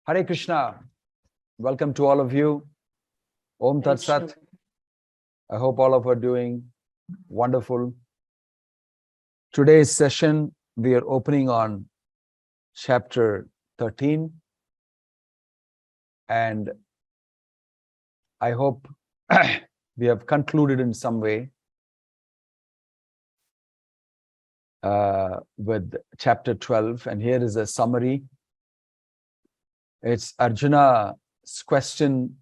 Hare Krishna. Welcome to all of you. Om Tat Sat. I hope all of you are doing wonderful. Today's session, we are opening on chapter 13. And I hope we have concluded in some way with chapter 12. And here is a summary. It's Arjuna's question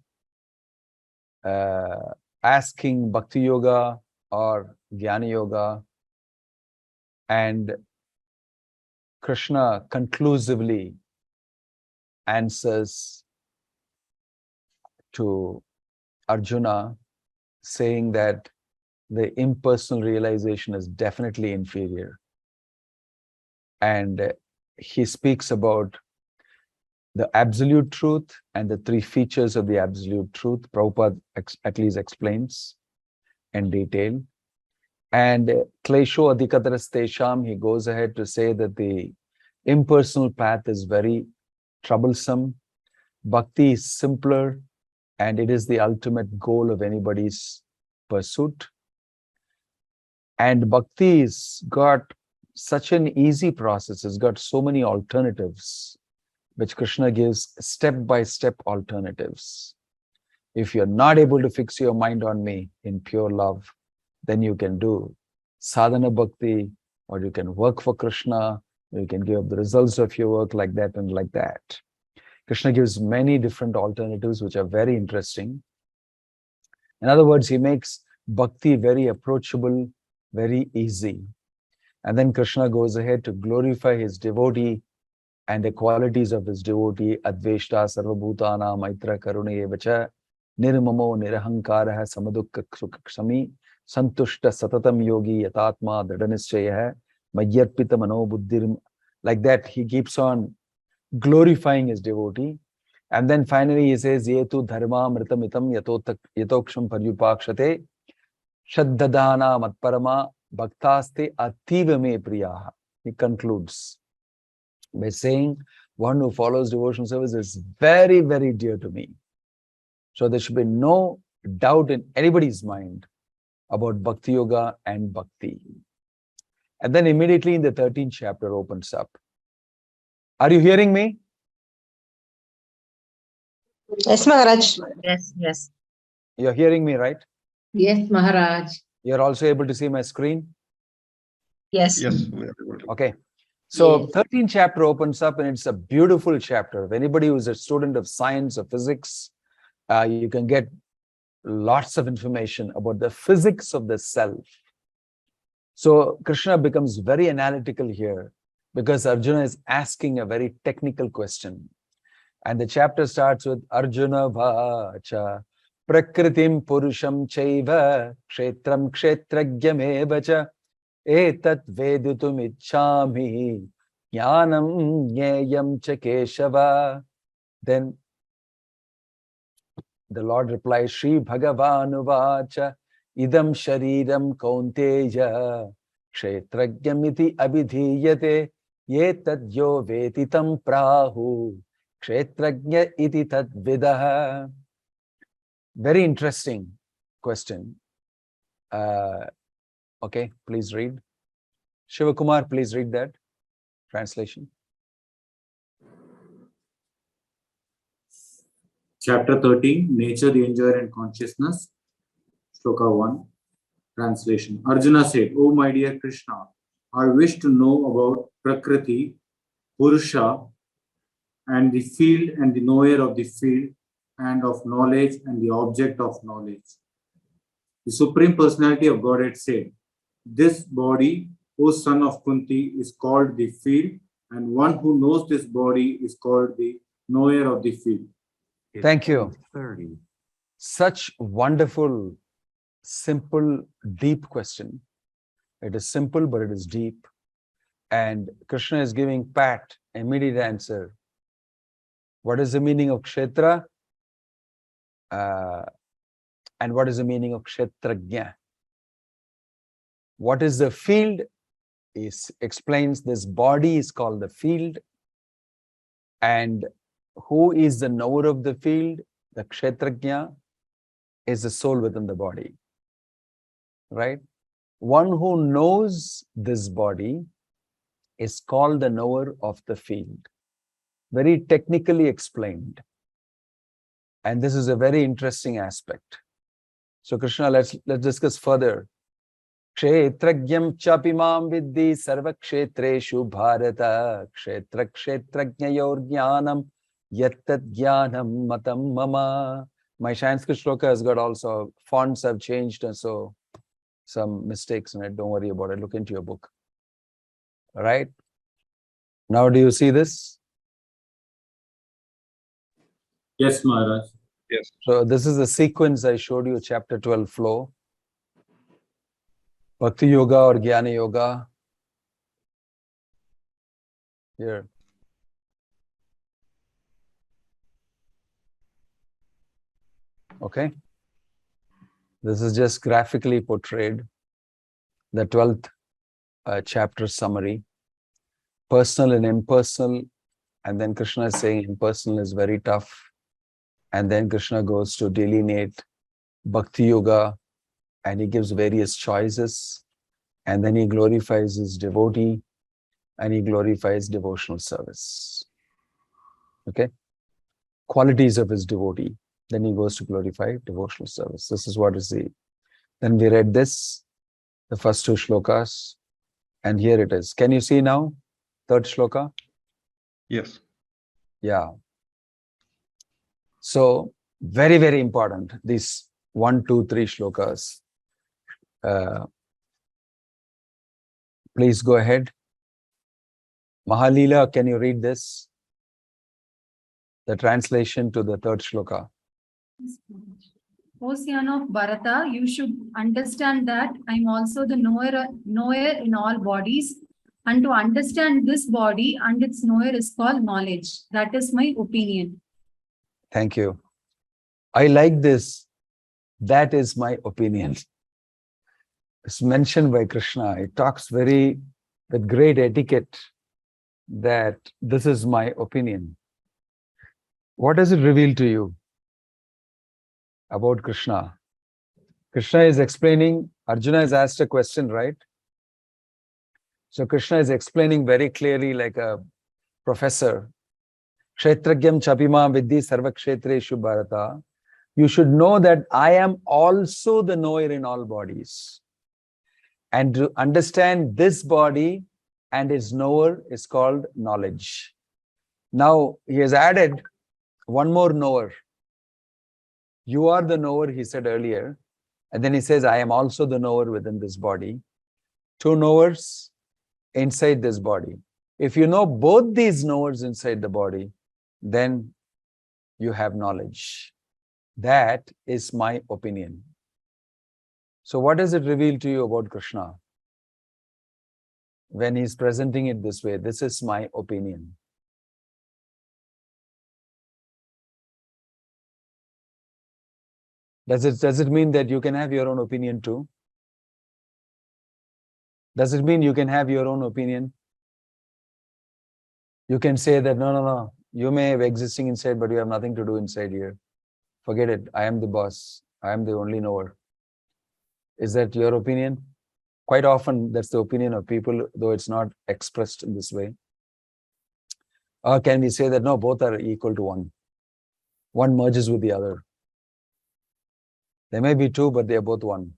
asking Bhakti Yoga or Jnana Yoga, and Krishna conclusively answers to Arjuna, saying that the impersonal realization is definitely inferior. And he speaks about the absolute truth and the three features of the absolute truth. Prabhupada at least explains in detail. And Klesho Adhikataras Tesham, he goes ahead to say that the impersonal path is very troublesome. Bhakti is simpler, and it is the ultimate goal of anybody's pursuit. And Bhakti's got such an easy process. It's got so many alternatives, which Krishna gives step-by-step alternatives. If you're not able to fix your mind on me in pure love, then you can do sadhana bhakti, or you can work for Krishna, or you can give up the results of your work like that and like that. Krishna gives many different alternatives, which are very interesting. In other words, he makes bhakti very approachable, very easy. And then Krishna goes ahead to glorify his devotee and the qualities of his devotee, Adveshta, Sarvabhutana, Maitra, Karuna, Evacha, Nirmamo, Nirahankara, Samadukka, Sukshami, Santushta, Satatam Yogi, Yatatma, Dadanischayaha, Mayarpita, Mano, Buddhirim. Like that, he keeps on glorifying his devotee. And then finally he says, Yetu Dharma Mritamitam Yatoksham Paryupakshate, Shaddadana Matparama, Bhaktaste Ativa Me Priyaha. He concludes by saying, one who follows devotional service is very, very dear to me. So there should be no doubt in anybody's mind about Bhakti Yoga and Bhakti. And then immediately in the 13th chapter opens up. Are you hearing me? Yes, Maharaj. Yes. You're hearing me, right? Yes, Maharaj. You're also able to see my screen? Yes. Yes, we are able to. Okay. So Yes. 13th chapter opens up, and it's a beautiful chapter. If anybody who's a student of science or physics, you can get lots of information about the physics of the self. So Krishna becomes very analytical here because Arjuna is asking a very technical question. And the chapter starts with Arjuna Vacha Prakritim Purusham Chaiva Kshetram Kshetragyam Etat Vedutum Ichchami Jnanam Jneyam Cha Keshava. Then the Lord replies, Shri Bhagavanu Vacha Idam Shariram Kaunteya Kshetragyamiti Abhidhiyate Yetat Yo Vetitam Prahu Kshetragya iti tad vidaha. Very interesting question. Okay, please read. Shivakumar, please read that translation. Chapter 13, Nature, the Enjoyer and Consciousness. Shloka 1, translation. Arjuna said, O my dear Krishna, I wish to know about Prakriti, Purusha, and the field and the knower of the field, and of knowledge and the object of knowledge. The Supreme Personality of Godhead said, this body, O son of Kunti, is called the field, and one who knows this body is called the knower of the field. Thank you. Such wonderful, simple, deep question. It is simple, but it is deep. And Krishna is giving pat, immediate answer. What is the meaning of kshetra? And what is the meaning of kshetrajna? What is the field? He explains this body is called the field, and who is the knower of the field? The kshetrajna is the soul within the body, right? One who knows this body is called the knower of the field. Very technically explained. And this is a very interesting aspect. So Krishna, let's discuss further. Kshetrajnam chapimam viddhi sarva kshetreshu bharata kshetra kshetrajnayor jnanam yattat jnanam matam mama. My Sanskrit shloka has got also, fonts have changed and so some mistakes in it. Don't worry about it. Look into your book. All right. Now do you see this? Yes, Maharaj. Yes. So this is the sequence I showed you, chapter 12 flow. Bhakti Yoga or Jnana Yoga. Here. Okay. This is just graphically portrayed. The 12th chapter summary. Personal and impersonal. And then Krishna is saying impersonal is very tough. And then Krishna goes to delineate Bhakti Yoga and he gives various choices. And then he glorifies his devotee and he glorifies devotional service. Okay? Qualities of his devotee. Then he goes to glorify devotional service. This is what is the. Then we read this, the first two shlokas, and here it is. Can you see now? Third shloka? Yes. Yeah. So, very, very important. These 1, 2, 3 shlokas. Please go ahead. Mahalila, can you read this? The translation to the third shloka. O son of Bharata, you should understand that I am also the knower in all bodies, and to understand this body and its knower is called knowledge. That is my opinion. Thank you. I like this. That is my opinion. It's mentioned by Krishna. It talks with great etiquette that this is my opinion. What does it reveal to you about Krishna? Krishna is explaining, Arjuna has asked a question, right? So Krishna is explaining very clearly like a professor. Kshetragyam chapima viddhi sarva kshetreshu bharata. You should know that I am also the knower in all bodies. And to understand this body and its knower is called knowledge. Now, he has added one more knower. You are the knower, he said earlier. And then he says, I am also the knower within this body. 2 knowers inside this body. If you know both these knowers inside the body, then you have knowledge. That is my opinion. So what does it reveal to you about Krishna? When he's presenting it this way, this is my opinion. Does it mean that you can have your own opinion too? Does it mean you can have your own opinion? You can say that, no, you may have existing inside, but you have nothing to do inside here. Forget it. I am the boss. I am the only knower. Is that your opinion? Quite often, that's the opinion of people, though it's not expressed in this way. Or can we say that, no, both are equal to one? One merges with the other. There may be 2, but they are both one.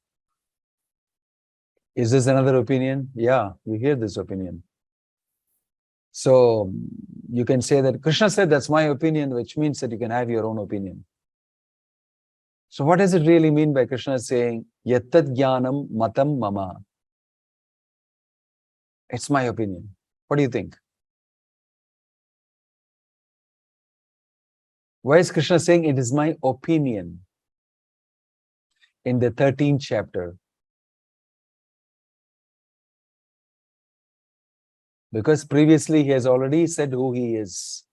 Is this another opinion? Yeah, you hear this opinion. So you can say that Krishna said, that's my opinion, which means that you can have your own opinion. So what does it really mean by Krishna saying, Yattat jnanam matam mama? It's my opinion. What do you think? Why is Krishna saying it is my opinion? In the 13th chapter. Because previously he has already said who he is.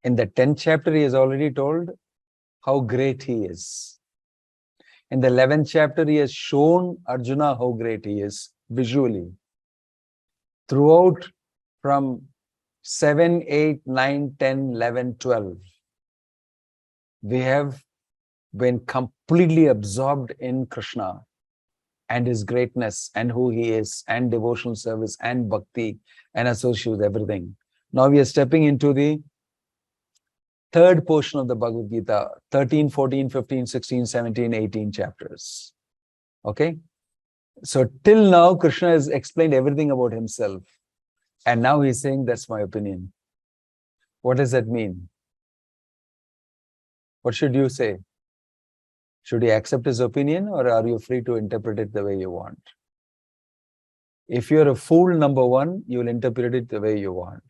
In the 10th chapter, he has already told how great he is. In the 11th chapter, he has shown Arjuna how great he is visually. Throughout, from 7, 8, 9, 10, 11, 12. We have been completely absorbed in Krishna and his greatness and who he is and devotional service and bhakti and associated with everything. Now we are stepping into the third portion of the Bhagavad Gita, 13, 14, 15, 16, 17, 18 chapters. Okay? So till now, Krishna has explained everything about himself. And now he's saying, that's my opinion. What does that mean? What should you say? Should you accept his opinion, or are you free to interpret it the way you want? If you're a fool, number one, you will interpret it the way you want.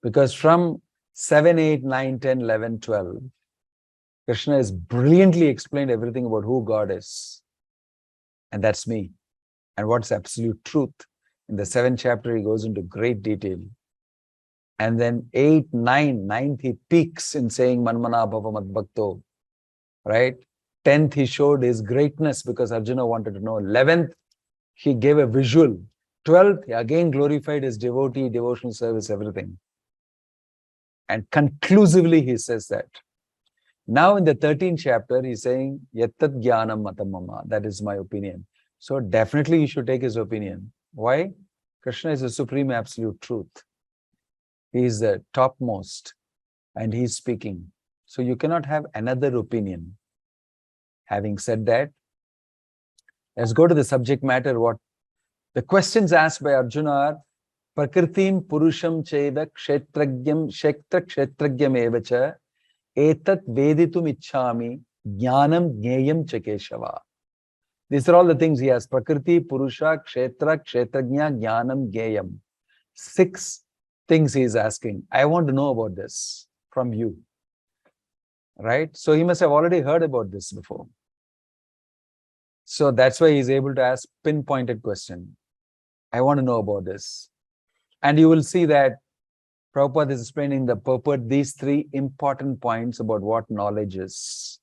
Because from 7, 8, 9, 10, 11, 12, Krishna has brilliantly explained everything about who God is. And that's me. And what's absolute truth. In the 7th chapter, he goes into great detail. And then 8, 9, 9th, he peaks in saying, Manmana Bhava Mad Bhakto. Right? 10th, he showed his greatness because Arjuna wanted to know. 11th, he gave a visual. 12th, he again glorified his devotee, devotional service, everything. And conclusively, he says that. Now in the 13th chapter, he's saying, Yattat Jnanam Matamama. That is my opinion. So definitely you should take his opinion. Why? Krishna is the supreme absolute truth. He is the topmost and he's speaking. So you cannot have another opinion. Having said that, let's go to the subject matter. What the questions asked by Arjuna are, Prakritim Purusham Cheda Kshetragyam Shektra Kshetragyam Evacha Etat Veditum Ichchami Jnanam Jneyam Chakeshava. These are all the things he has. Prakriti, Purusha, Kshetra, Kshetrajna, Jnanam, Jneyam. 6 things he is asking. I want to know about this from you. Right? So he must have already heard about this before. So that's why he's able to ask pinpointed question. I want to know about this. And you will see that Prabhupada is explaining the purport, these 3 important points about what knowledge is.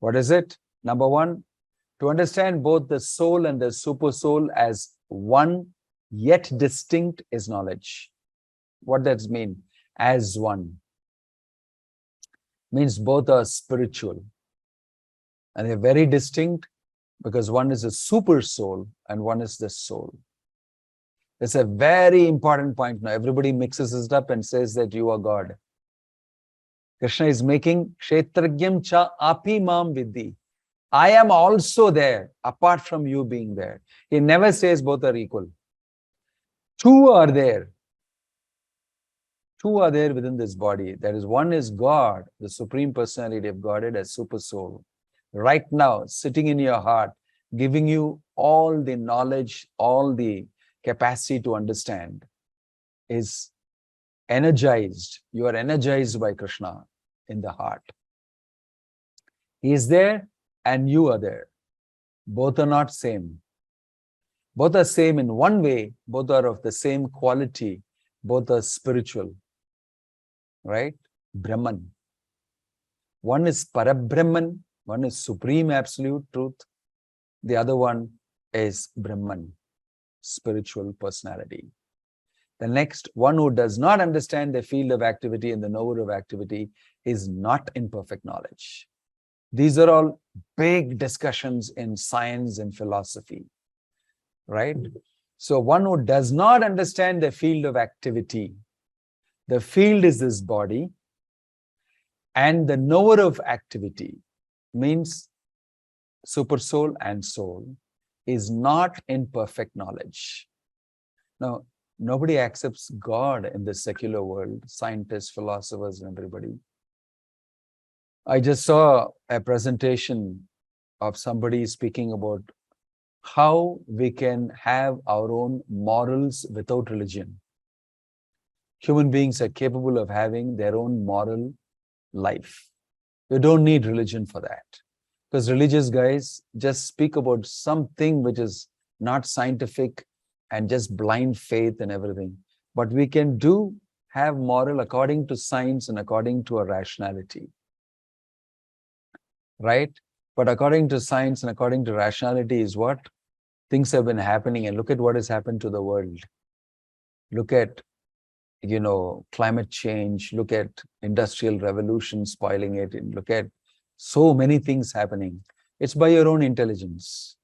What is it? Number 1, to understand both the soul and the super soul as one yet distinct is knowledge. What does it mean? As one. Means both are spiritual. And they're very distinct because one is a super soul and one is the soul. It's a very important point now. Everybody mixes it up and says that you are God. Krishna is making Kshetragyam cha api mam vidhi. I am also there, apart from you being there. He never says both are equal. 2 are there. 2 are there within this body. That is, one is God, the Supreme Personality of Godhead as Super Soul. Right now, sitting in your heart, giving you all the knowledge, all the capacity to understand, is energized. You are energized by Krishna in the heart. He is there and you are there. Both are not same. Both are same in one way. Both are of the same quality. Both are spiritual. Right? Brahman. One is Parabrahman. One is Supreme Absolute Truth. The other one is Brahman, spiritual personality. The next, one who does not understand the field of activity and the knower of activity is not in perfect knowledge. These are all big discussions in science and philosophy, right? So one who does not understand the field of activity, the field is this body, and the knower of activity means super soul and soul is not in perfect knowledge. Now, nobody accepts God in the secular world, scientists, philosophers, and everybody. I just saw a presentation of somebody speaking about how we can have our own morals without religion. Human beings are capable of having their own moral life. You don't need religion for that. Because religious guys just speak about something which is not scientific and just blind faith and everything. But we can have moral according to science and according to a rationality. Right? But according to science and according to rationality is what? Things have been happening, and look at what has happened to the world. Look at climate change, look at industrial revolution spoiling it, and look at so many things happening. It's by your own intelligence.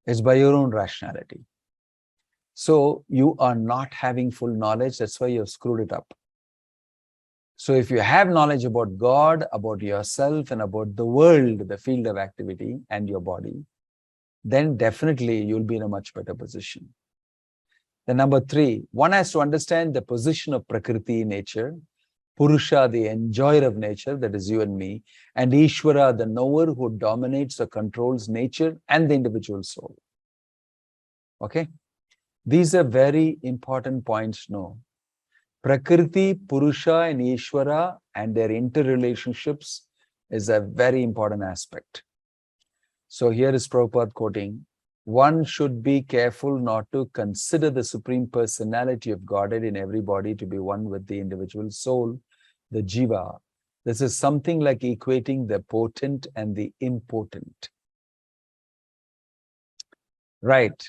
It's by your own rationality. So you are not having full knowledge. That's why you've screwed it up. So if you have knowledge about God, about yourself, and about the world, the field of activity, and your body, then definitely you'll be in a much better position. Then number 3, one has to understand the position of Prakriti, nature, Purusha, the enjoyer of nature, that is you and me, and Ishvara, the knower who dominates or controls nature and the individual soul. Okay? These are very important points to know. Prakriti, Purusha, and Ishvara and their interrelationships is a very important aspect. So here is Prabhupada quoting, one should be careful not to consider the Supreme Personality of Godhead in every body to be one with the individual soul, the Jiva. This is something like equating the potent and the impotent. Right.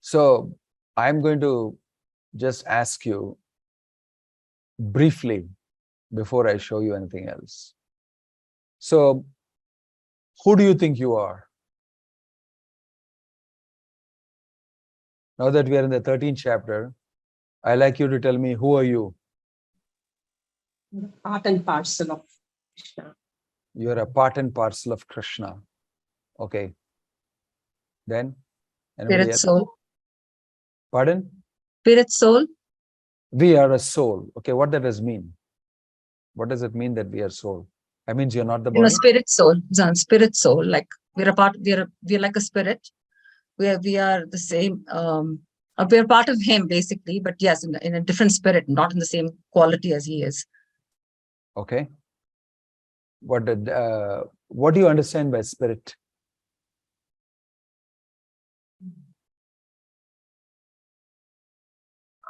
So I'm going to just ask you briefly before I show you anything else. So who do you think you are? Now that we are in the 13th chapter, I'd like you to tell me, who are you? Part and parcel of Krishna. You're a part and parcel of Krishna. Okay. Then? Anybody Spirit else? soul. Pardon? Spirit soul. We are a soul. Okay, what does that mean? What does it mean that we are soul? That means you're not the body? Spirit soul. Spirit soul. Like we're a part, we're like a spirit. We are the same, we're part of him basically, but yes, in a different spirit, not in the same quality as he is. Okay. What do you understand by spirit?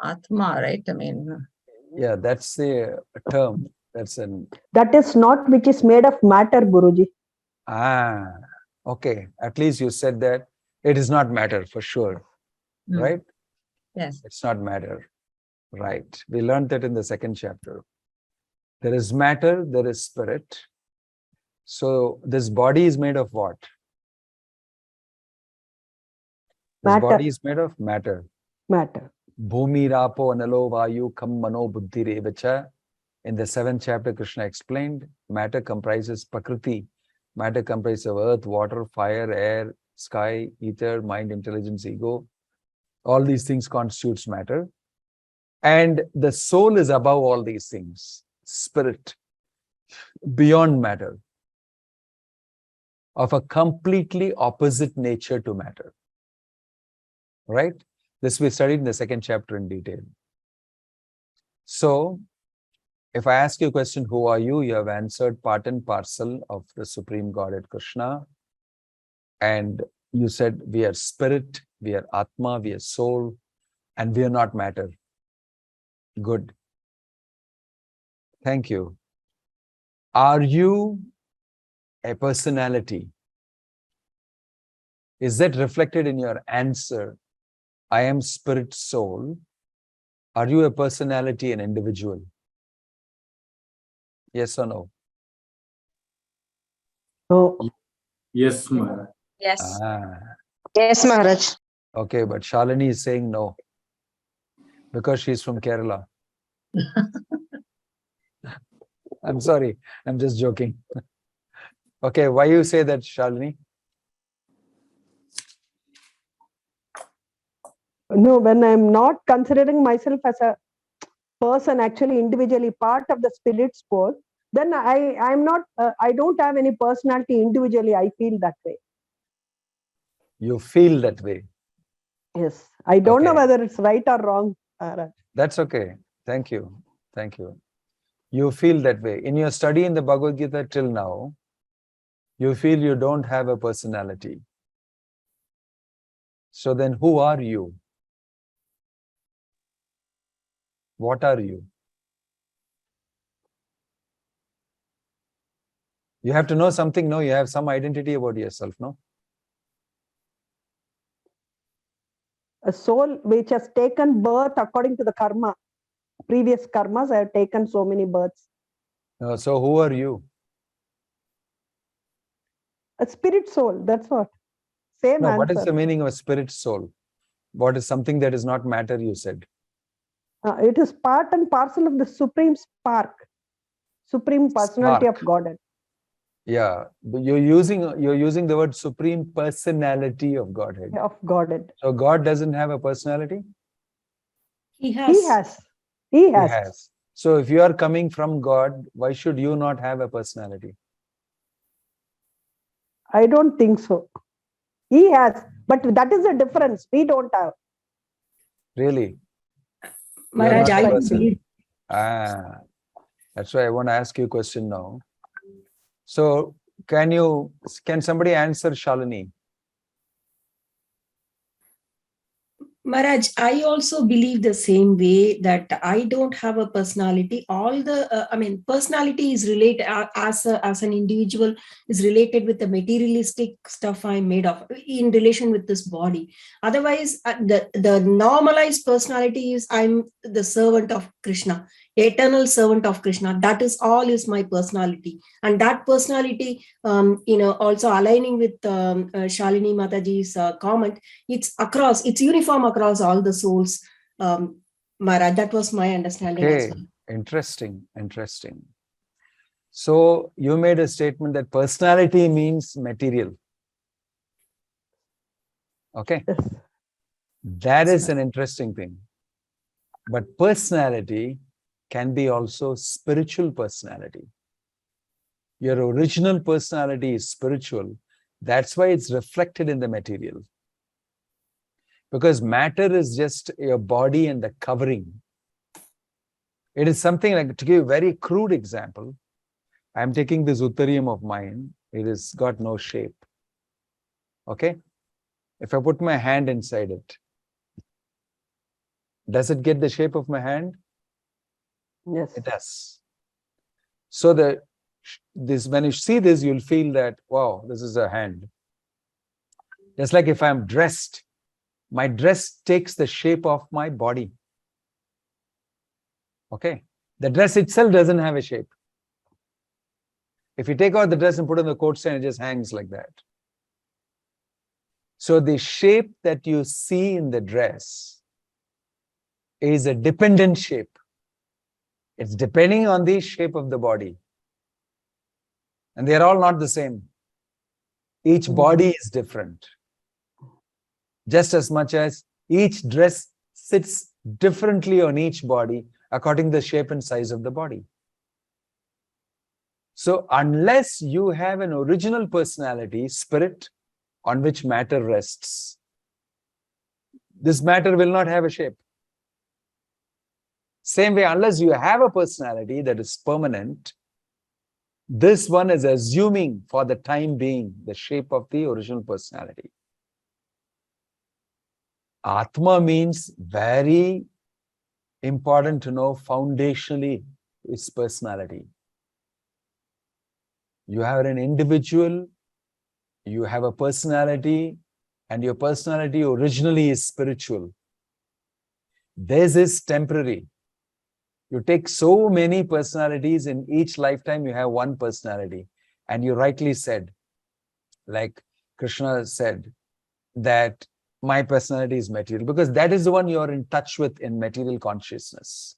Atma, right? I mean, Yeah, that's a term. That is not which is made of matter, Guruji. Okay. At least you said that it is not matter for sure. Right? Yes. It's not matter. Right. We learned that in the 2nd chapter. There is matter, there is spirit. So this body is made of what? This body is made of matter. Matter. Bhumi rapo analo vayu kam mano buddhi revacha. In the 7th chapter, Krishna explained, matter comprises Prakriti. Matter comprises of earth, water, fire, air, sky, ether, mind, intelligence, ego. All these things constitutes matter. And the soul is above all these things. Spirit, beyond matter, of a completely opposite nature to matter. Right? This we studied in the 2nd chapter in detail. So, if I ask you a question, who are you? You have answered part and parcel of the Supreme Godhead Krishna. And you said we are spirit, we are Atma, we are soul, and we are not matter. Good. Thank you. Are you a personality? Is that reflected in your answer? I am spirit, soul. Are you a personality, an individual? Yes or no? No. Yes, Maharaj. Yes. Yes, Maharaj. Okay, but Shalini is saying no. Because she's from Kerala. I'm sorry, I'm just joking. Okay, why you say that, Shalini? No, when I'm not considering myself as a person, actually individually part of the spirit sport, then I'm not, I don't have any personality individually. I feel that way. You feel that way. Yes. I don't know Okay. whether it's right or wrong. That's okay. Thank you. Thank you. You feel that way. In your study in the Bhagavad Gita till now, you feel you don't have a personality. So then who are you? What are you? You have to know something, no? You have some identity about yourself, no? A soul which has taken birth according to the karma. previous karmas. I have taken so many births. So who are you? A spirit soul, that's what. Same No, answer. what is the meaning of a spirit soul? What is something that is not matter, you said? It is part and parcel of the supreme spark, supreme personality Spark. of Godhead. Yeah, but you're using the word supreme personality of Godhead. Of Godhead. So God doesn't have a personality? He He has. He He has. has. So if you are coming from God, why should you not have a personality? I don't think so. He has. But that is the difference. We don't have. Really? Maharaj, not a I person. believe. That's why I want to ask you a question now. So can somebody answer Shalini? Maharaj, I also believe the same way that I don't have a personality. All the, personality is related as an individual is related with the materialistic stuff I'm made of in relation with this body. Otherwise, the normalized personality is I'm the servant of Krishna, eternal servant of Krishna. That is all is my personality, and that personality, also aligning with Shalini Mataji's comment. It's uniform across all the souls. Maharaj, that was my understanding as well. Interesting. So you made a statement that personality means material. Okay. Yes. That is an interesting thing. But personality can be also spiritual personality. Your original personality is spiritual. That's why it's reflected in the material. Because matter is just your body and the covering. It is something like, to give a very crude example, I'm taking this uttarium of mine. It has got no shape. Okay? If I put my hand inside it, does it get the shape of my hand? Yes. It does. So when you see this, you'll feel that, wow, this is a hand. Just like if I'm dressed, my dress takes the shape of my body. Okay? The dress itself doesn't have a shape. If you take out the dress and put on the coat stand, it just hangs like that. So the shape that you see in the dress is a dependent shape. It's depending on the shape of the body. And they're all not the same. Each body is different. Just as much as each dress sits differently on each body according to the shape and size of the body. So unless you have an original personality, spirit, on which matter rests, this matter will not have a shape. Same way, unless you have a personality that is permanent, this one is assuming for the time being the shape of the original personality. Atma means very important to know foundationally its personality. You have an individual, you have a personality, and your personality originally is spiritual. This is temporary. You take so many personalities, in each lifetime you have one personality. And you rightly said, like Krishna said, that my personality is material, because that is the one you're in touch with in material consciousness.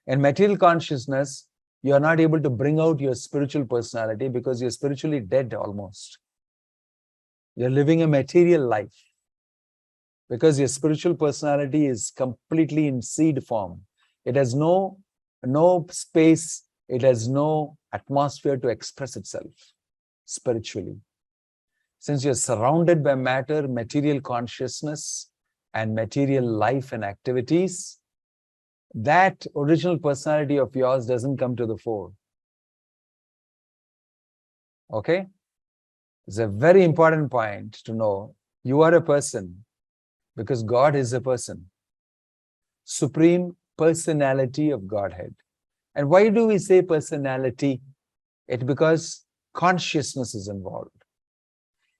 In material consciousness, you are not able to bring out your spiritual personality because you're spiritually dead almost. You're living a material life because your spiritual personality is completely in seed form. It has no space, it has no atmosphere to express itself spiritually. Since you're surrounded by matter, material consciousness, and material life and activities, that original personality of yours doesn't come to the fore. Okay? It's a very important point to know. You are a person because God is a person. Supreme personality of Godhead. And why do we say personality? It's because consciousness is involved.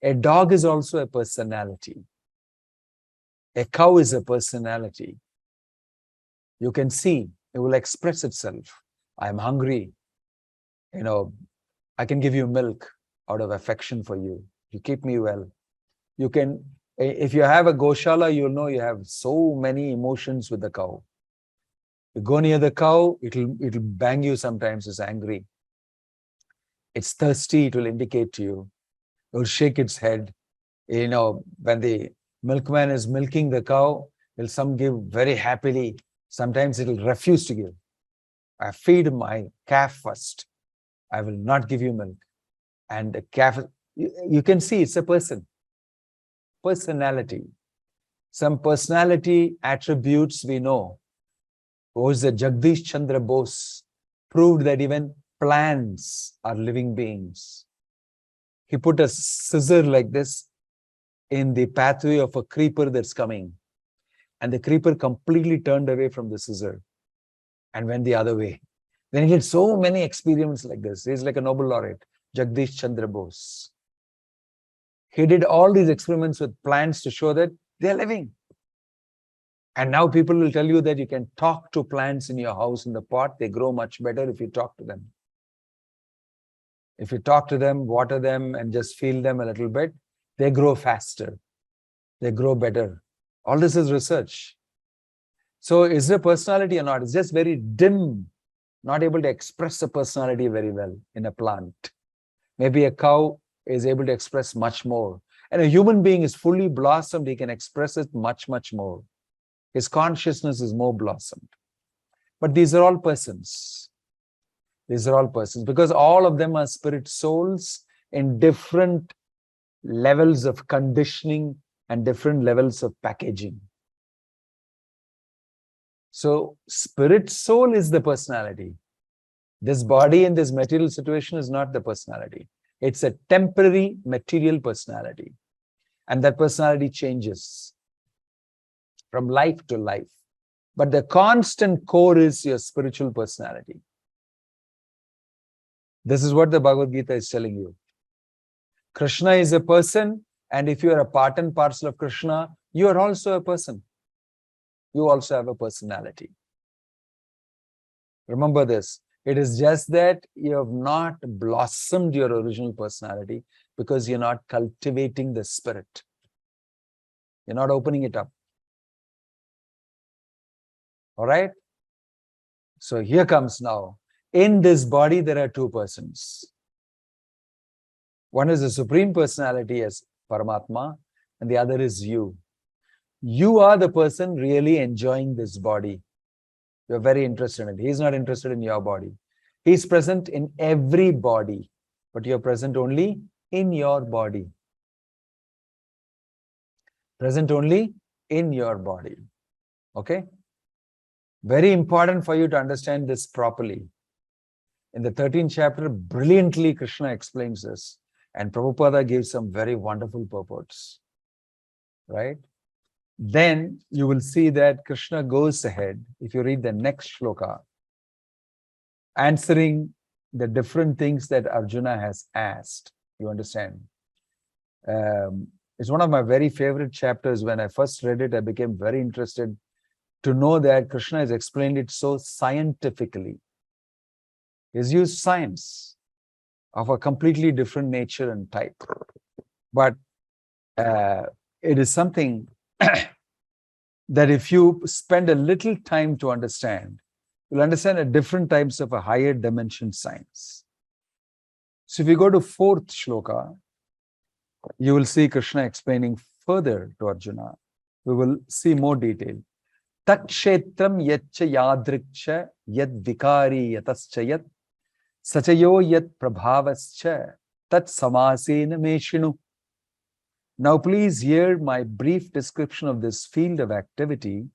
A dog is also a personality. A cow is a personality. You can see It will express itself. I'm hungry. I can give you milk out of affection for you. You keep me well. You can, if you have a goshala, you'll know you have so many emotions with the cow. You go near the cow, it'll bang you sometimes, it's angry. It's thirsty, it will indicate to you. It will shake its head. When the milkman is milking the cow, some give very happily. Sometimes it'll refuse to give. I feed my calf first. I will not give you milk. And the calf, you can see it's a person. Personality. Some personality attributes we know. Was the Jagdish Chandra Bose proved that even plants are living beings. He put a scissor like this in the pathway of a creeper that's coming. And the creeper completely turned away from the scissor and went the other way. Then he did so many experiments like this. He's like a Nobel laureate, Jagdish Chandra Bose. He did all these experiments with plants to show that they're living. And now people will tell you that you can talk to plants in your house in the pot. They grow much better if you talk to them. If you talk to them, water them, and just feel them a little bit, they grow faster. They grow better. All this is research. So is there personality or not? It's just very dim, not able to express the personality very well in a plant. Maybe a cow is able to express much more. And a human being is fully blossomed. He can express it much, much more. His consciousness is more blossomed. But these are all persons. These are all persons because all of them are spirit souls in different levels of conditioning and different levels of packaging. So spirit soul is the personality. This body in this material situation is not the personality. It's a temporary material personality. And that personality changes from life to life. But the constant core is your spiritual personality. This is what the Bhagavad Gita is telling you. Krishna is a person, and if you are a part and parcel of Krishna, you are also a person. You also have a personality. Remember this. It is just that you have not blossomed your original personality because you're not cultivating the spirit. You're not opening it up. All right? So here comes now. In this body, there are two persons. One is the Supreme Personality as Paramatma, and the other is you. You are the person really enjoying this body. You're very interested in it. He's not interested in your body. He's present in every body, but you're present only in your body. Present only in your body. Okay? Very important for you to understand this properly. In the 13th chapter, brilliantly Krishna explains this. And Prabhupada gives some very wonderful purports. Right? Then you will see that Krishna goes ahead, if you read the next shloka, answering the different things that Arjuna has asked. You understand? It's one of my very favorite chapters. When I first read it, I became very interested to know that Krishna has explained it so scientifically. He's used science of a completely different nature and type. But it is something that if you spend a little time to understand, you'll understand the different types of a higher dimension science. So if you go to 4th shloka, you will see Krishna explaining further to Arjuna. We will see more detail. Tat kshetram yaccha yadrikcha yad vikari yatascha yat sachayo yat prabhavascha tat samasena meshinu. Now please hear my brief description of this field of activity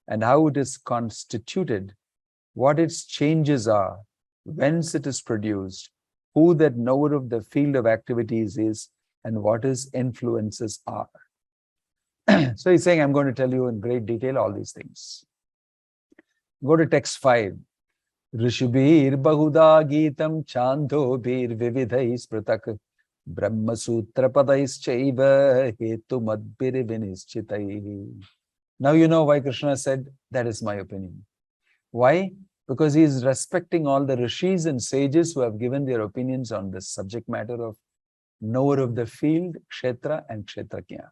and how it is constituted, what its changes are, whence it is produced, who that knower of the field of activities is, and what its influences are. So he's saying, I'm going to tell you in great detail all these things. Go to text 5. Rishubhir bahuda gitam chandobhir vividhais pratak Brahma Sutra Padais Chaiva Hetu Madbiri Vinischitai. Now you know why Krishna said, that is my opinion. Why? Because he is respecting all the rishis and sages who have given their opinions on this subject matter of knower of the field, kshetra and kshetrakya.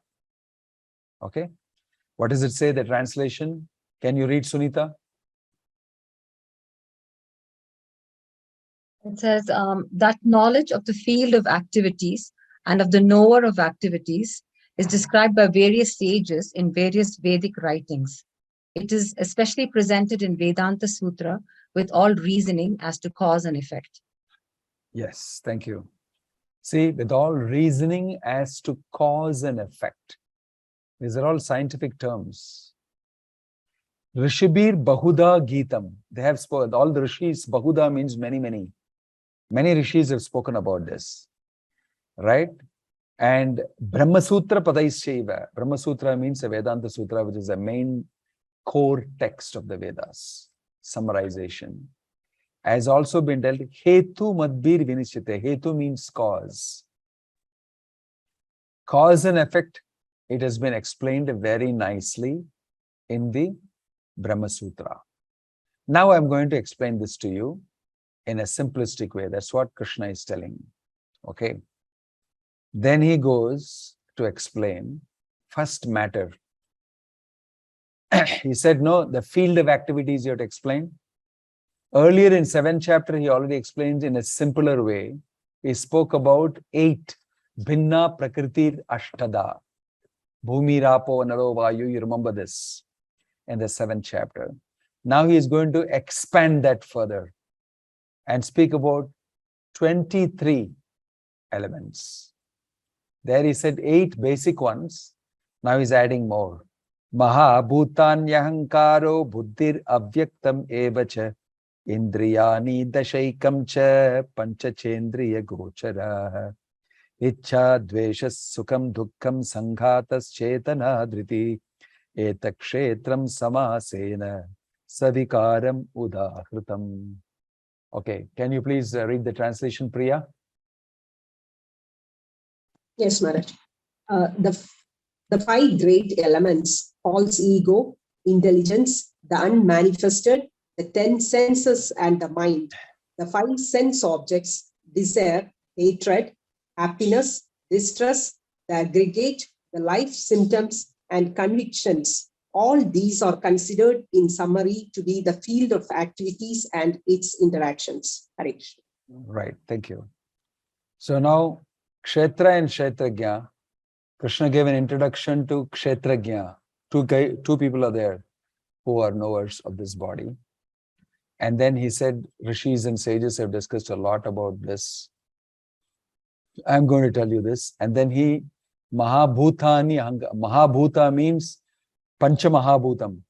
Okay? What does it say, the translation? Can you read, Sunita? It says that knowledge of the field of activities and of the knower of activities is described by various sages in various Vedic writings. It is especially presented in Vedanta Sutra with all reasoning as to cause and effect. Yes, thank you. See, with all reasoning as to cause and effect. These are all scientific terms. Rishibir Bahuda Gitam. They have spoken, all the rishis, Bahuda means many, many. Many rishis have spoken about this, right? And Brahma Sutra Padaishaiva. Brahma Sutra means a Vedanta Sutra, which is the main core text of the Vedas, summarization. Has also been dealt, Hetu Madbir Vinishite. Hetu means cause. Cause and effect, it has been explained very nicely in the Brahma Sutra. Now I'm going to explain this to you in a simplistic way. That's what Krishna is telling. Okay. Then he goes to explain first matter. He said, no, the field of activities you have to explain. Earlier in 7th chapter, he already explained in a simpler way. He spoke about 8 Bhinna Prakriti Ashtada. Bhumi, Rapo, Nalo, Vayu. You remember this in the 7th chapter. Now he is going to expand that further and speak about 23 elements. There he said 8 basic ones. Now he's adding more. Maha Bhutanyahankaro Buddhir Avyaktam Evacha Indriyani Dashaikam Cha Panchachendriya Gochara Ichha Dvesha Sukham Dukkam Sanghatas Chetana Dhriti Etakshetram Samasena Savikaram Udahritam. Okay, can you please read the translation, Priya? Yes, Maharaj. The 5 great elements, false ego, intelligence, the unmanifested, the 10 senses and the mind, the 5 sense objects, desire, hatred, happiness, distress, the aggregate, the life symptoms and convictions. All these are considered in summary to be the field of activities and its interactions. Harish. Right, thank you. So now, Kshetra and Kshetrajna, Krishna gave an introduction to Kshetrajna. Two people are there who are knowers of this body. And then he said, rishis and sages have discussed a lot about this. I'm going to tell you this. And then he, Mahabhuta means Pancha Mahabhutam,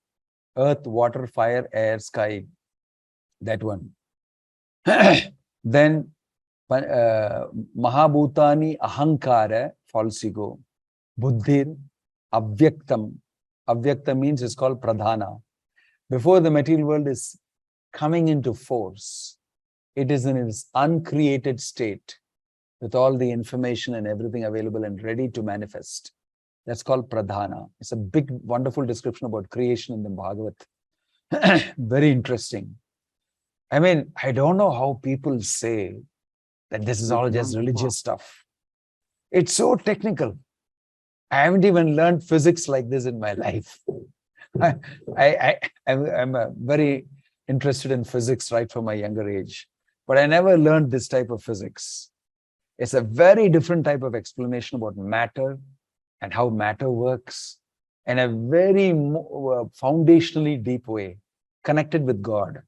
earth, water, fire, air, sky, that one. Then Mahabhutani Ahankara, false ego, Buddhir, Avyaktam. Avyaktam means it's called Pradhana. Before the material world is coming into force, it is in its uncreated state with all the information and everything available and ready to manifest. That's called Pradhana. It's a big, wonderful description about creation in the Bhagavad. Very interesting. I mean, I don't know how people say that this is all just religious stuff. It's so technical. I haven't even learned physics like this in my life. I'm very interested in physics right from my younger age, but I never learned this type of physics. It's a very different type of explanation about matter and how matter works in a very foundationally deep way, connected with God.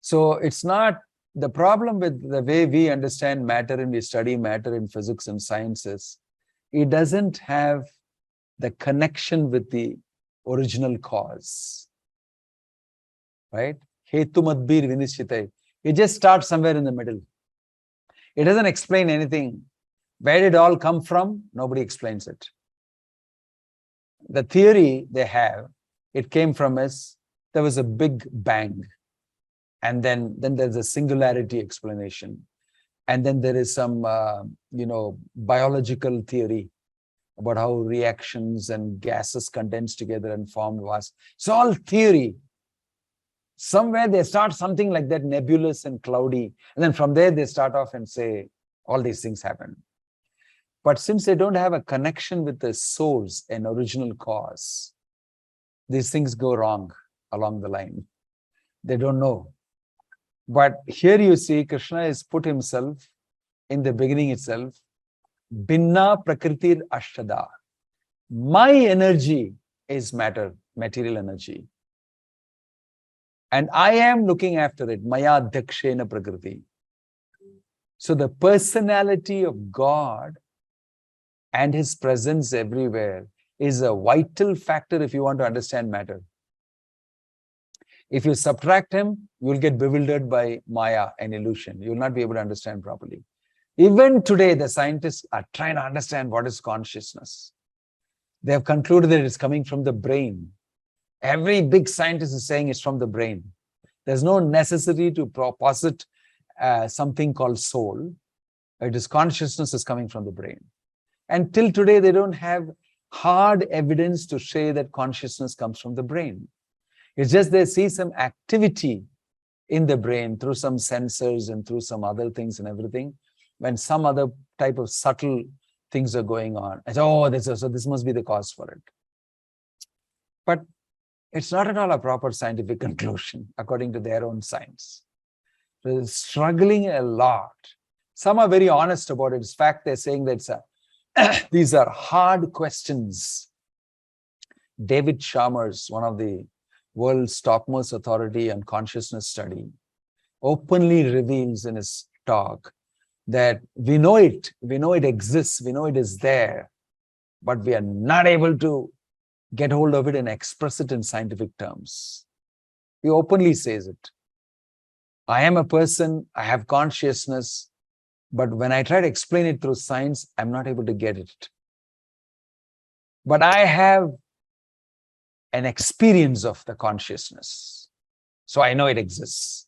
So it's not the problem with the way we understand matter and we study matter in physics and sciences. It doesn't have the connection with the original cause, right? Hetu madbir vinishite. It just starts somewhere in the middle. It doesn't explain anything. Where did it all come from? Nobody explains it. The theory they have, it came from us, there was a big bang. And then there's a singularity explanation. And then there is some, biological theory about how reactions and gases condense together and form vast. It's all theory. Somewhere they start something like that, nebulous and cloudy. And then from there they start off and say, all these things happen. But since they don't have a connection with the source and original cause, these things go wrong along the line. They don't know. But here you see Krishna has put himself in the beginning itself, Binna Prakritir Ashtada. My energy is matter, material energy. And I am looking after it, Maya Dakshena Prakriti. So the personality of God and his presence everywhere is a vital factor if you want to understand matter. If you subtract him, you'll get bewildered by Maya and illusion. You'll not be able to understand properly. Even today, the scientists are trying to understand what is consciousness. They have concluded that it's coming from the brain. Every big scientist is saying it's from the brain. There's no necessity to posit something called soul. It is consciousness is coming from the brain. And till today, they don't have hard evidence to say that consciousness comes from the brain. It's just they see some activity in the brain through some sensors and through some other things and everything, when some other type of subtle things are going on. And so this must be the cause for it. But it's not at all a proper scientific conclusion, according to their own science. They're struggling a lot. Some are very honest about it. In fact, they're saying that these are hard questions. David Chalmers, one of the world's topmost authority on consciousness study, openly reveals in his talk that we know it exists, we know it is there, but we are not able to get hold of it and express it in scientific terms. He openly says it. I am a person, I have consciousness, but when I try to explain it through science, I'm not able to get it. But I have an experience of the consciousness, so I know it exists.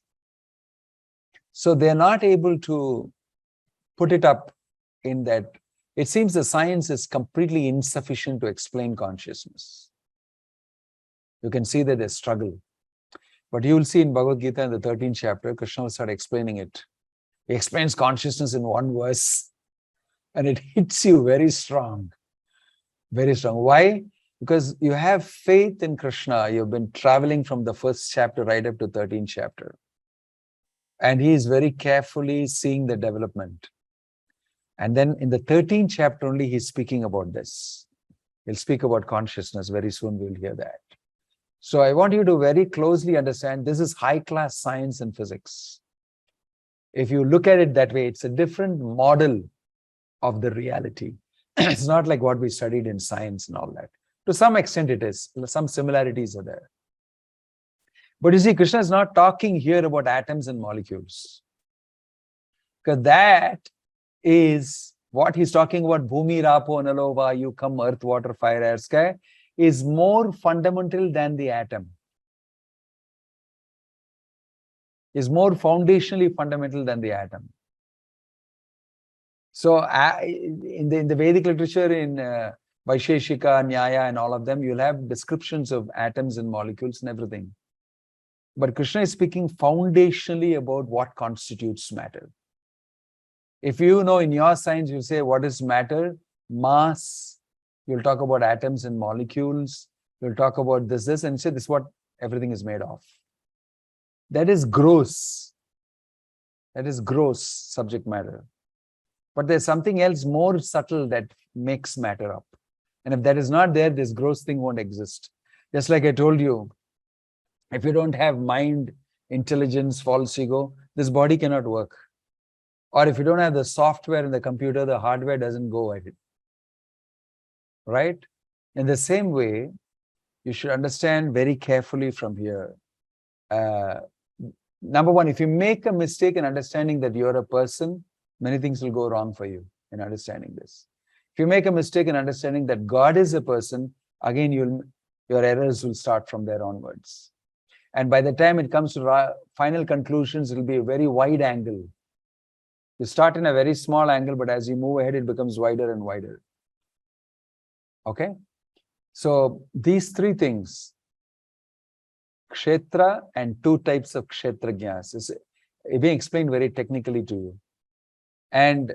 So they're not able to put it up in that. It seems the science is completely insufficient to explain consciousness. You can see that they struggle. But you will see in Bhagavad Gita in the 13th chapter, Krishna will start explaining it. He explains consciousness in one verse, and it hits you very strong. Very strong. Why? Because you have faith in Krishna. You've been traveling from the first chapter right up to 13th chapter. And he is very carefully seeing the development. And then in the 13th chapter only, he's speaking about this. He'll speak about consciousness. Very soon we'll hear that. So I want you to very closely understand this is high-class science and physics. If you look at it that way, it's a different model of the reality. It's not like what we studied in science and all that. To some extent it is. Some similarities are there. But you see, Krishna is not talking here about atoms and molecules. Because that is what he's talking about. Bhumi, Rapo, Nalo, Vayu, come, earth, water, fire, air, sky, is more fundamental than the atom. Is more foundationally fundamental than the atom. So in the Vedic literature, in Vaisheshika, Nyaya and all of them, you'll have descriptions of atoms and molecules and everything. But Krishna is speaking foundationally about what constitutes matter. If you know in your science, you say, what is matter? Mass. You'll talk about atoms and molecules. You'll talk about this, and say this is what everything is made of. That is gross. That is gross subject matter. But there's something else more subtle that makes matter up. And if that is not there, this gross thing won't exist. Just like I told you, if you don't have mind, intelligence, false ego, this body cannot work. Or if you don't have the software in the computer, the hardware doesn't go at it. Right? In the same way, you should understand very carefully from here. Number one, if you make a mistake in understanding that you're a person, many things will go wrong for you in understanding this. If you make a mistake in understanding that God is a person, again, your errors will start from there onwards. And by the time it comes to final conclusions, it will be a very wide angle. You start in a very small angle, but as you move ahead, it becomes wider and wider. Okay? So these three things, kshetra and two types of kshetrajnas. It's being explained very technically to you. And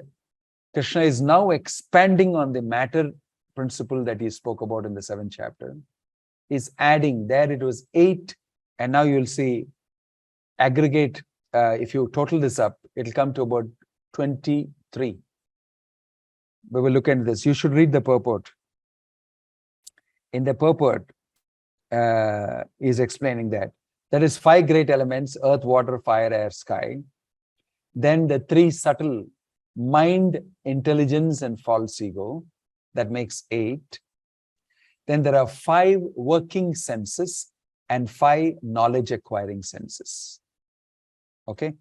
Krishna is now expanding on the matter principle that he spoke about in the 7th chapter. He's adding, there it was 8, and now you'll see aggregate, if you total this up, it'll come to about 23. We will look at this. You should read the purport. In the purport, he's explaining that. There is 5 great elements, earth, water, fire, air, sky. Then the 3 subtle, mind, intelligence, and false ego. That makes 8. Then there are 5 working senses and 5 knowledge acquiring senses. Okay?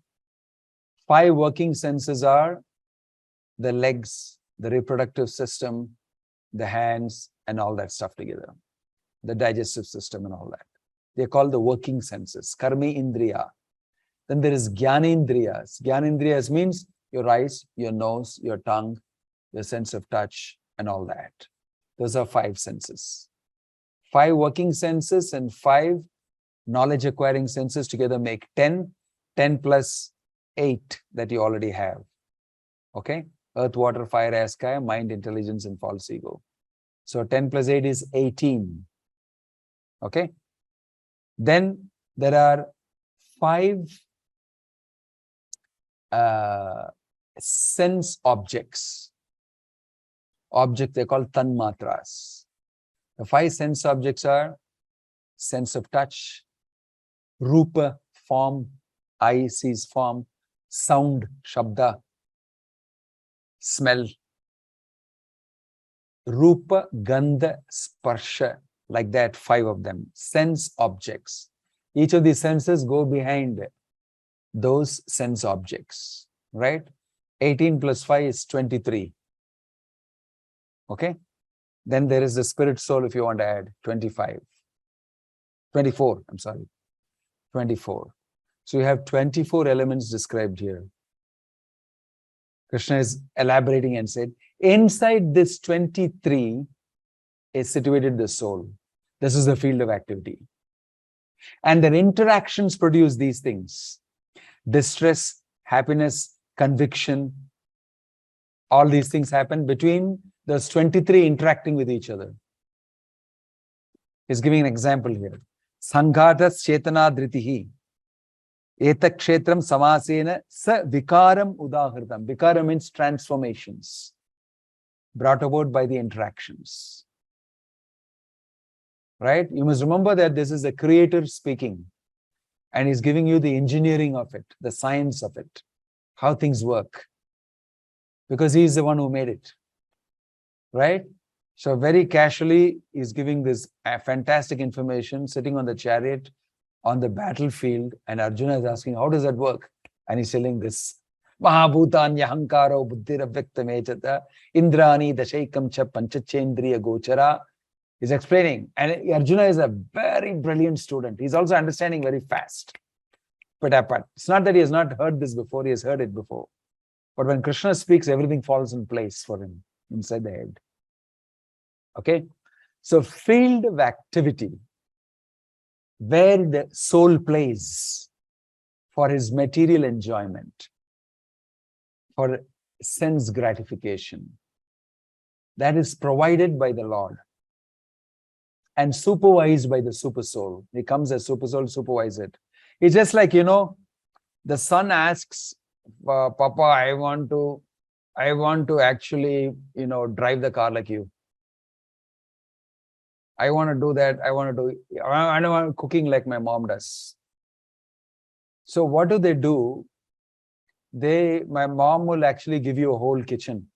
5 working senses are the legs, the reproductive system, the hands, and all that stuff together. The digestive system and all that. They're called the working senses, karmi indriya. Then there is jnanendriyas. Jnanendriyas means your eyes, your nose, your tongue, your sense of touch, and all that. Those are 5 senses. 5 working senses and 5 knowledge acquiring senses together make 10. 10 plus 8 that you already have. Okay? Earth, water, fire, air, sky, mind, intelligence, and false ego. So 10 plus 8 is 18. Okay? Then there are 5 sense objects. They're called tanmatras. The 5 sense objects are sense of touch, rupa, form, eye sees form, sound, shabda, smell, rupa, gandha, sparsha, like that, 5 of them, sense objects. Each of these senses go behind those sense objects, right? 18 plus 5 is 23. Okay? Then there is the spirit soul, if you want to add, 24, I'm sorry, 24. So you have 24 elements described here. Krishna is elaborating and said, inside this 23 is situated the soul. This is the field of activity. And their interactions produce these things. Distress, happiness, conviction, all these things happen between those 23 interacting with each other. He's giving an example here. Sanghatas chetana dhritihi. Etak kshetram samasena sa vikaram udahritam. Vikaram means transformations brought about by the interactions. Right? You must remember that this is a creator speaking, and he's giving you the engineering of it, the science of it, how things work, because he is the one who made it. Right? So very casually, he's giving this fantastic information, sitting on the chariot, on the battlefield, and Arjuna is asking, how does that work? And he's telling this, Mahabhutanya hankaro buddhira vyaktamechata indrani dashaikam cha panchachendriya gochara. He's explaining. And Arjuna is a very brilliant student. He's also understanding very fast. But it's not that he has not heard this before, he has heard it before. But when Krishna speaks, everything falls in place for him inside the head. Okay? So field of activity, where the soul plays for his material enjoyment, for sense gratification, that is provided by the Lord and supervised by the super soul. He comes as super soul, supervise it. It's just like, the son asks, Papa, I want to actually, drive the car like you. I want to do that. I don't want cooking like my mom does. So what do? My mom will actually give you a whole kitchen,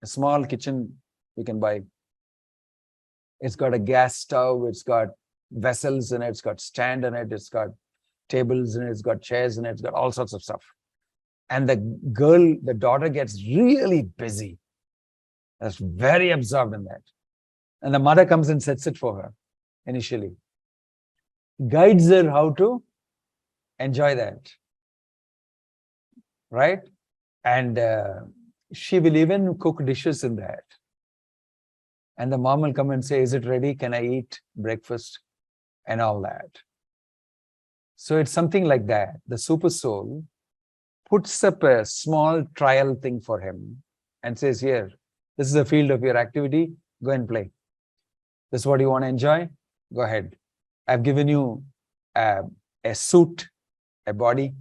a small kitchen you can buy. It's got a gas stove, it's got vessels in it, it's got stand in it, it's got tables in it, it's got chairs in it, it's got all sorts of stuff. And the daughter gets really busy. That's very absorbed in that. And the mother comes and sets it for her initially. Guides her how to enjoy that. Right? And she will even cook dishes in that. And the mom will come and say, is it ready? Can I eat breakfast? And all that. So it's something like that. The super soul puts up a small trial thing for him and says, here, this is the field of your activity, go and play. This is what you want to enjoy, go ahead. I've given you a suit, a body.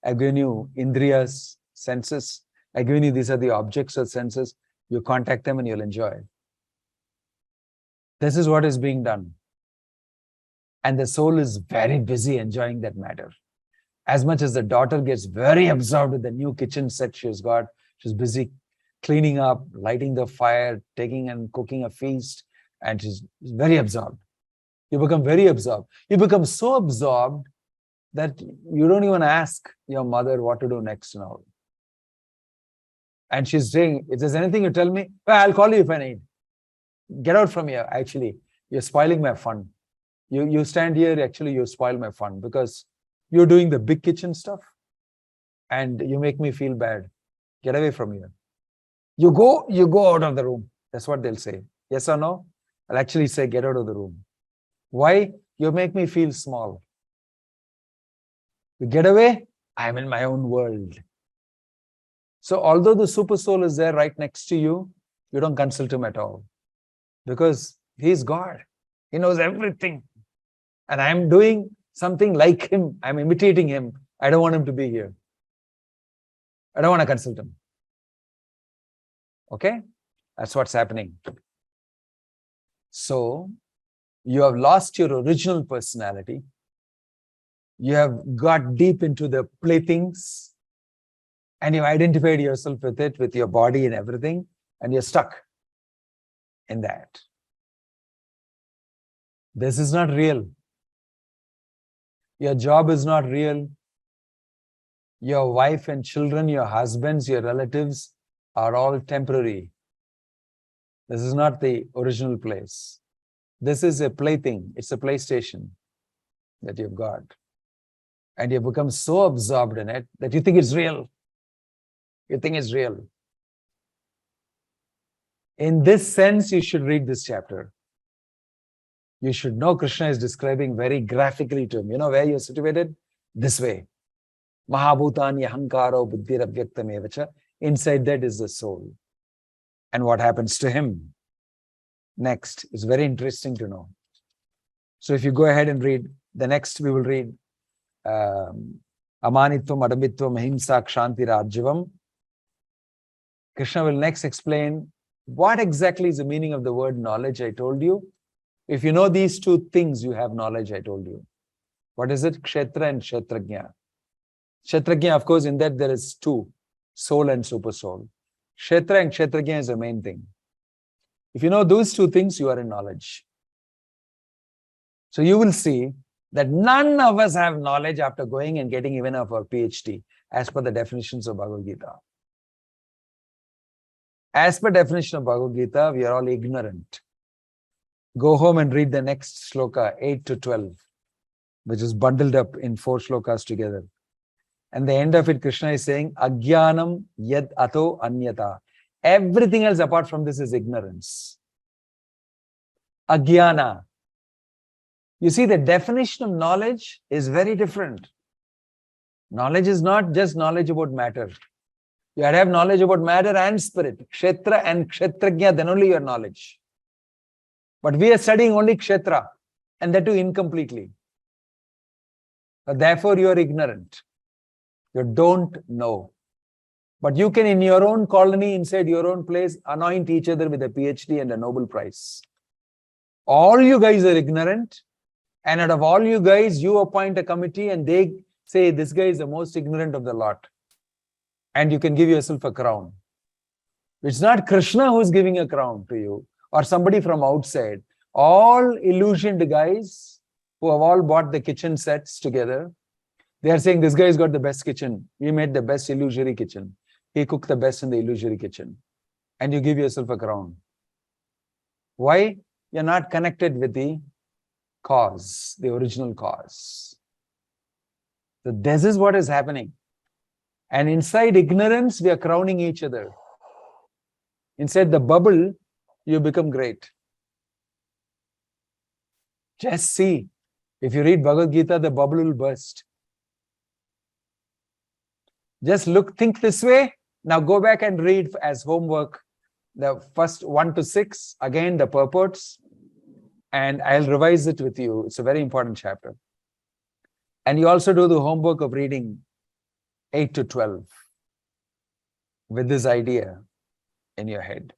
I've given you indriyas, senses. I've given you, these are the objects of senses. You contact them and you'll enjoy. This is what is being done. And the soul is very busy enjoying that matter. As much as the daughter gets very absorbed with the new kitchen set she's got, she's busy cleaning up, lighting the fire, taking and cooking a feast, and she's very absorbed. You become very absorbed. You become so absorbed that you don't even ask your mother what to do next now. And she's saying, if there's anything you tell me, well, I'll call you if I need. Get out from here. Actually, you're spoiling my fun. You stand here, actually, you spoil my fun because you're doing the big kitchen stuff and you make me feel bad. Get away from here. You go out of the room. That's what they'll say. Yes or no? I'll actually say, get out of the room. Why? You make me feel small. You get away, I'm in my own world. So although the super soul is there right next to you, you don't consult him at all because he's God. He knows everything. And I'm doing something like him. I'm imitating him. I don't want him to be here. I don't want to consult him. Okay? That's what's happening. So, you have lost your original personality. You have got deep into the playthings and you've identified yourself with it, with your body and everything, and you're stuck in that. This is not real. Your job is not real. Your wife and children, your husbands, your relatives are all temporary. This is not the original place. This is a plaything. It's a PlayStation that you've got. And you become so absorbed in it that you think it's real. You think it's real. In this sense, you should read this chapter. You should know Krishna is describing very graphically to him. You know where you're situated? This way. Mahabhutani ahankaro buddhir avyaktam evacha. Inside that is the soul. And what happens to him next is very interesting to know. So if you go ahead and read, the next we will read Amanitvam, Adambitvam, Ahimsa, Kshanti, Rajyavam. Krishna will next explain what exactly is the meaning of the word knowledge I told you. If you know these two things, you have knowledge, I told you. What is it? Kshetra and Kshetrajna. Kshetrajna, of course, in that there is two, soul and super soul. Kshetra and Kshetrajna is the main thing. If you know those two things, you are in knowledge. So you will see that none of us have knowledge after going and getting even of our PhD, as per the definitions of Bhagavad Gita. As per definition of Bhagavad Gita, we are all ignorant. Go home and read the next sloka, 8 to 12, which is bundled up in 4 slokas together. And the end of it, Krishna is saying, Agyanam yad ato anyata. Everything else apart from this is ignorance. Agyana. You see, the definition of knowledge is very different. Knowledge is not just knowledge about matter. You have to have knowledge about matter and spirit. Kshetra and Kshetrajna, then only your knowledge. But we are studying only Kshetra, and that too incompletely. But therefore, you are ignorant. You don't know. But you can, in your own colony, inside your own place, anoint each other with a PhD and a Nobel Prize. All you guys are ignorant. And out of all you guys, you appoint a committee and they say, this guy is the most ignorant of the lot. And you can give yourself a crown. It's not Krishna who's giving a crown to you or somebody from outside. All illusioned guys who have all bought the kitchen sets together, they are saying, this guy's got the best kitchen. He made the best illusory kitchen. He cooked the best in the illusory kitchen. And you give yourself a crown. Why? You're not connected with the cause, the original cause. So this is what is happening. And inside ignorance, we are crowning each other. Inside the bubble, you become great. Just see. If you read Bhagavad Gita, the bubble will burst. Just think this way. Now go back and read as homework the first 1 to 6, again the purports, and I'll revise it with you. It's a very important chapter. And you also do the homework of reading 8 to 12 with this idea in your head.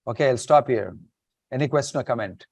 Okay, I'll stop here. Any question or comment?